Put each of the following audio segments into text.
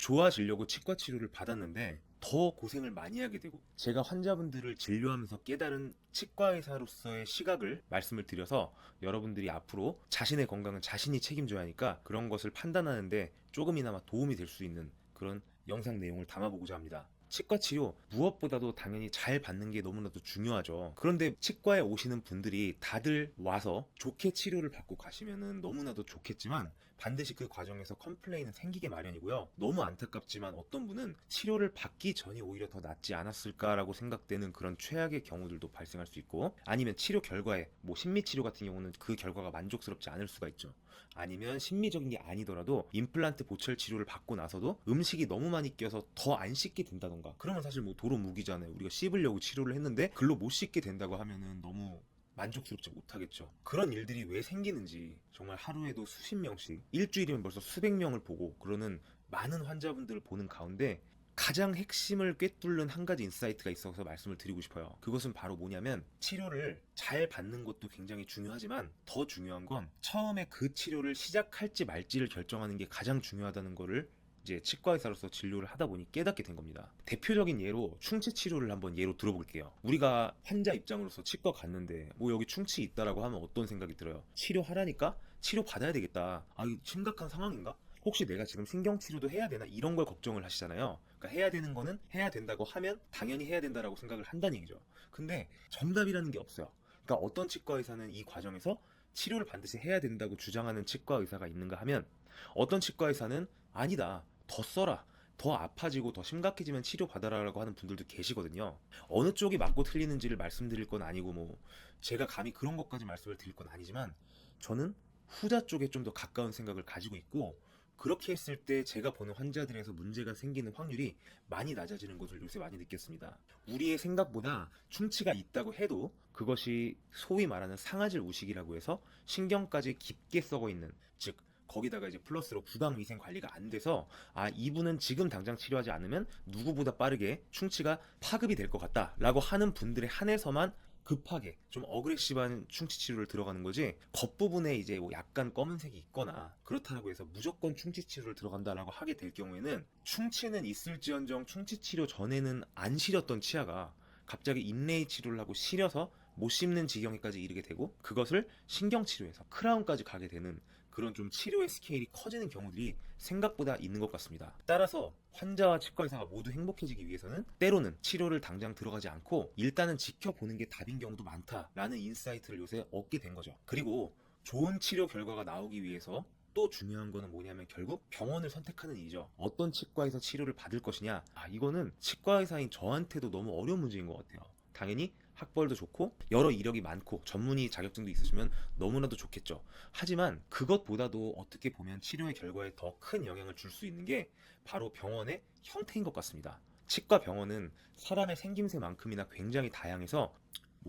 좋아지려고 치과 치료를 받았는데 더 고생을 많이 하게 되고, 제가 환자분들을 진료하면서 깨달은 치과 의사로서의 시각을 말씀을 드려서 여러분들이 앞으로 자신의 건강은 자신이 책임져야 하니까 그런 것을 판단하는데 조금이나마 도움이 될 수 있는 그런 영상 내용을 담아보고자 합니다. 치과 치료 무엇보다도 당연히 잘 받는 게 너무나도 중요하죠. 그런데 치과에 오시는 분들이 다들 와서 좋게 치료를 받고 가시면은 너무나도 좋겠지만 반드시 그 과정에서 컴플레인은 생기게 마련이고요. 너무 안타깝지만 어떤 분은 치료를 받기 전이 오히려 더 낫지 않았을까라고 생각되는 그런 최악의 경우들도 발생할 수 있고, 아니면 치료 결과에 심리치료 같은 경우는 그 결과가 만족스럽지 않을 수가 있죠. 아니면 심리적인 게 아니더라도 임플란트 보철 치료를 받고 나서도 음식이 너무 많이 껴서 더 안 씻게 된다던가, 그러면 사실 도로 무기잖아요. 우리가 씹으려고 치료를 했는데 글로 못 씻게 된다고 하면은 너무 만족스럽지 못하겠죠. 그런 일들이 왜 생기는지 정말 하루에도 수십 명씩, 일주일이면 벌써 수백 명을 보고 그러는 많은 환자분들을 보는 가운데 가장 핵심을 꿰뚫는 한 가지 인사이트가 있어서 말씀을 드리고 싶어요. 그것은 바로 뭐냐면, 치료를 잘 받는 것도 굉장히 중요하지만 더 중요한 건 처음에 그 치료를 시작할지 말지를 결정하는 게 가장 중요하다는 거를 이제 치과 의사로서 진료를 하다 보니 깨닫게 된 겁니다. 대표적인 예로 충치 치료를 한번 예로 들어볼게요. 우리가 환자 입장으로서 치과 갔는데 여기 충치 있다라고 하면 어떤 생각이 들어요? 치료하라니까? 치료 받아야 되겠다. 아, 이거 심각한 상황인가? 혹시 내가 지금 신경치료도 해야 되나? 이런 걸 걱정을 하시잖아요. 그러니까 해야 되는 거는 해야 된다고 하면 당연히 해야 된다라고 생각을 한다는 얘기죠. 근데 정답이라는 게 없어요. 그러니까 어떤 치과 의사는 이 과정에서 치료를 반드시 해야 된다고 주장하는 치과 의사가 있는가 하면, 어떤 치과 의사는 아니다, 더 써라, 더 아파지고 더 심각해지면 치료받아라라고 하는 분들도 계시거든요. 어느 쪽이 맞고 틀리는지를 말씀드릴 건 아니고, 제가 감히 그런 것까지 말씀을 드릴 건 아니지만, 저는 후자 쪽에 좀 더 가까운 생각을 가지고 있고, 그렇게 했을 때 제가 보는 환자들에서 문제가 생기는 확률이 많이 낮아지는 것을 요새 많이 느꼈습니다. 우리의 생각보다 충치가 있다고 해도 그것이 소위 말하는 상아질 우식이라고 해서 신경까지 깊게 썩어 있는, 즉 거기다가 이제 플러스로 부당 위생 관리가 안 돼서, 아, 이분은 지금 당장 치료하지 않으면 누구보다 빠르게 충치가 파급이 될 것 같다라고 하는 분들에 한해서만 급하게 좀 어그레시브한 충치 치료를 들어가는 거지, 겉부분에 이제 약간 검은색이 있거나 그렇다고 해서 무조건 충치 치료를 들어간다라고 하게 될 경우에는, 충치는 있을지언정 충치 치료 전에는 안 시렸던 치아가 갑자기 인레이 치료를 하고 시려서 못 씹는 지경에까지 이르게 되고, 그것을 신경치료에서 크라운까지 가게 되는 그런 좀 치료의 스케일이 커지는 경우들이 생각보다 있는 것 같습니다. 따라서 환자와 치과 의사가 모두 행복해지기 위해서는 때로는 치료를 당장 들어가지 않고 일단은 지켜보는 게 답인 경우도 많다라는 인사이트를 요새 얻게 된 거죠. 그리고 좋은 치료 결과가 나오기 위해서 또 중요한 거는 뭐냐면, 결국 병원을 선택하는 일이죠. 어떤 치과에서 치료를 받을 것이냐, 이거는 치과 의사인 저한테도 너무 어려운 문제인 것 같아요. 당연히 학벌도 좋고 여러 이력이 많고 전문의 자격증도 있으시면 너무나도 좋겠죠. 하지만 그것보다도 어떻게 보면 치료의 결과에 더 큰 영향을 줄 수 있는 게 바로 병원의 형태인 것 같습니다. 치과 병원은 사람의 생김새만큼이나 굉장히 다양해서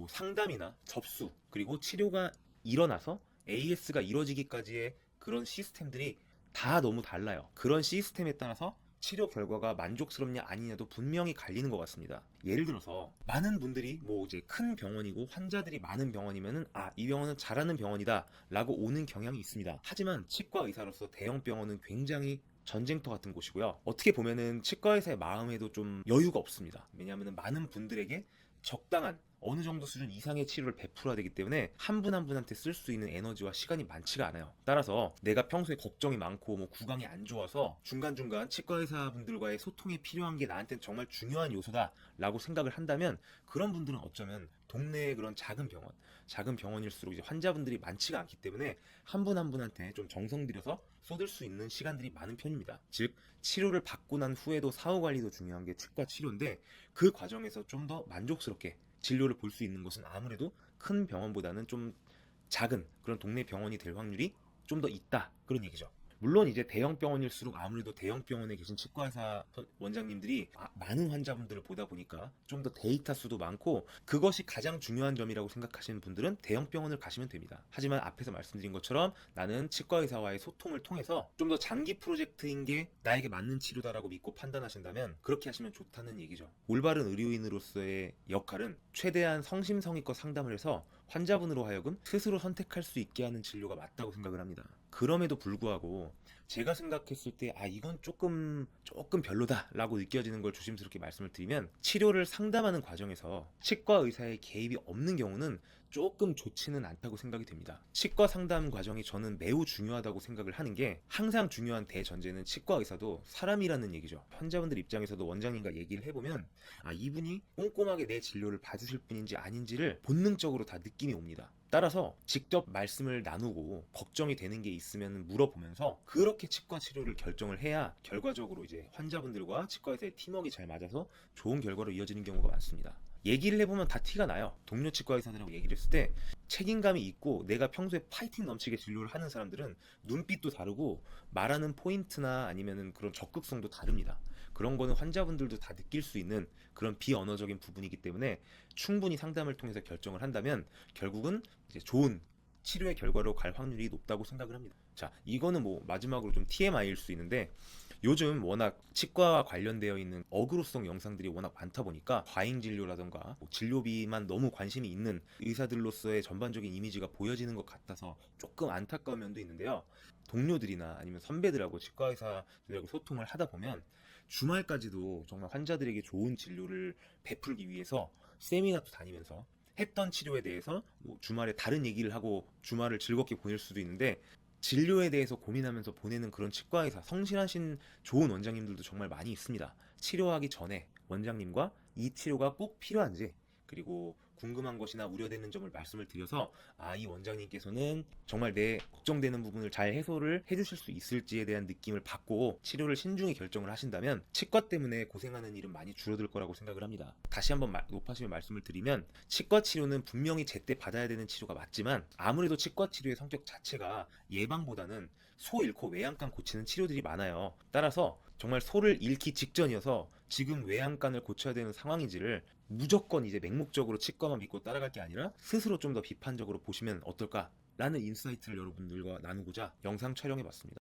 상담이나 접수, 그리고 치료가 일어나서 AS가 이루어지기까지의 그런 시스템들이 다 너무 달라요. 그런 시스템에 따라서 치료 결과가 만족스럽냐 아니냐도 분명히 갈리는 것 같습니다. 예를 들어서 많은 분들이 이제 큰 병원이고 환자들이 많은 병원이면은, 이 병원은 잘하는 병원이다 라고 오는 경향이 있습니다. 하지만 치과 의사로서 대형 병원은 굉장히 전쟁터 같은 곳이고요. 어떻게 보면은 치과 의사의 마음에도 좀 여유가 없습니다. 왜냐하면 많은 분들에게 적당한 어느 정도 수준 이상의 치료를 베풀어야 되기 때문에 한 분 한 분한테 쓸 수 있는 에너지와 시간이 많지가 않아요. 따라서 내가 평소에 걱정이 많고 구강이 안 좋아서 중간중간 치과 의사분들과의 소통이 필요한 게 나한테는 정말 중요한 요소다 라고 생각을 한다면, 그런 분들은 어쩌면 동네의 그런 작은 병원일수록 이제 환자분들이 많지가 않기 때문에 한 분 한 분한테 좀 정성 들여서 쏟을 수 있는 시간들이 많은 편입니다. 즉, 치료를 받고 난 후에도 사후 관리도 중요한 게 치과 치료인데, 그 과정에서 좀 더 만족스럽게 진료를 볼 수 있는 것은 아무래도 큰 병원보다는 좀 작은 그런 동네 병원이 될 확률이 좀 더 있다, 그런 얘기죠. 물론 이제 대형 병원일수록 아무래도 대형 병원에 계신 치과의사 원장님들이 많은 환자분들을 보다 보니까 좀 더 데이터 수도 많고, 그것이 가장 중요한 점이라고 생각하시는 분들은 대형 병원을 가시면 됩니다. 하지만 앞에서 말씀드린 것처럼 나는 치과의사와의 소통을 통해서 좀 더 장기 프로젝트인 게 나에게 맞는 치료다라고 믿고 판단하신다면 그렇게 하시면 좋다는 얘기죠. 올바른 의료인으로서의 역할은 최대한 성심성의껏 상담을 해서 환자분으로 하여금 스스로 선택할 수 있게 하는 진료가 맞다고 생각을 합니다. 그럼에도 불구하고 제가 생각했을 때 이건 조금 별로다라고 느껴지는 걸 조심스럽게 말씀을 드리면, 치료를 상담하는 과정에서 치과 의사의 개입이 없는 경우는 조금 좋지는 않다고 생각이 됩니다. 치과 상담 과정이 저는 매우 중요하다고 생각을 하는 게, 항상 중요한 대전제는 치과 의사도 사람이라는 얘기죠. 환자분들 입장에서도 원장님과 얘기를 해보면 이분이 꼼꼼하게 내 진료를 봐주실 분인지 아닌지를 본능적으로 다 느낌이 옵니다. 따라서 직접 말씀을 나누고 걱정이 되는 게 있으면 물어보면서 그렇게 치과 치료를 결정을 해야 결과적으로 이제 환자분들과 치과의사의 팀워크가 잘 맞아서 좋은 결과로 이어지는 경우가 많습니다. 얘기를 해보면 다 티가 나요. 동료 치과 의사들하고 얘기를 했을 때 책임감이 있고 내가 평소에 파이팅 넘치게 진료를 하는 사람들은 눈빛도 다르고 말하는 포인트나 아니면은 그런 적극성도 다릅니다. 그런 거는 환자분들도 다 느낄 수 있는 그런 비언어적인 부분이기 때문에 충분히 상담을 통해서 결정을 한다면 결국은 이제 좋은 치료의 결과로 갈 확률이 높다고 생각을 합니다. 자, 이거는 뭐 마지막으로 좀 TMI일 수 있는데, 요즘 워낙 치과와 관련되어 있는 어그로성 영상들이 워낙 많다 보니까 과잉 진료라던가 진료비만 너무 관심이 있는 의사들로서의 전반적인 이미지가 보여지는 것 같아서 조금 안타까운 면도 있는데요. 동료들이나 아니면 선배들하고 치과 의사들하고 소통을 하다 보면 주말까지도 정말 환자들에게 좋은 진료를 베풀기 위해서 세미나도 다니면서 했던 치료에 대해서 주말에 다른 얘기를 하고 주말을 즐겁게 보낼 수도 있는데, 진료에 대해서 고민하면서 보내는 그런 치과의사, 성실하신 좋은 원장님들도 정말 많이 있습니다. 치료하기 전에 원장님과 이 치료가 꼭 필요한지, 그리고 궁금한 것이나 우려되는 점을 말씀을 드려서 이 원장님께서는 정말 내 걱정되는 부분을 잘 해소를 해주실 수 있을지에 대한 느낌을 받고 치료를 신중히 결정을 하신다면 치과 때문에 고생하는 일은 많이 줄어들 거라고 생각을 합니다. 다시 한번 높아지면 말씀을 드리면, 치과 치료는 분명히 제때 받아야 되는 치료가 맞지만 아무래도 치과 치료의 성격 자체가 예방보다는 소 잃고 외양간 고치는 치료들이 많아요. 따라서 정말 소를 잃기 직전이어서 지금 외양간을 고쳐야 되는 상황인지를 무조건 이제 맹목적으로 치과만 믿고 따라갈 게 아니라 스스로 좀 더 비판적으로 보시면 어떨까라는 인사이트를 여러분들과 나누고자 영상 촬영해 봤습니다.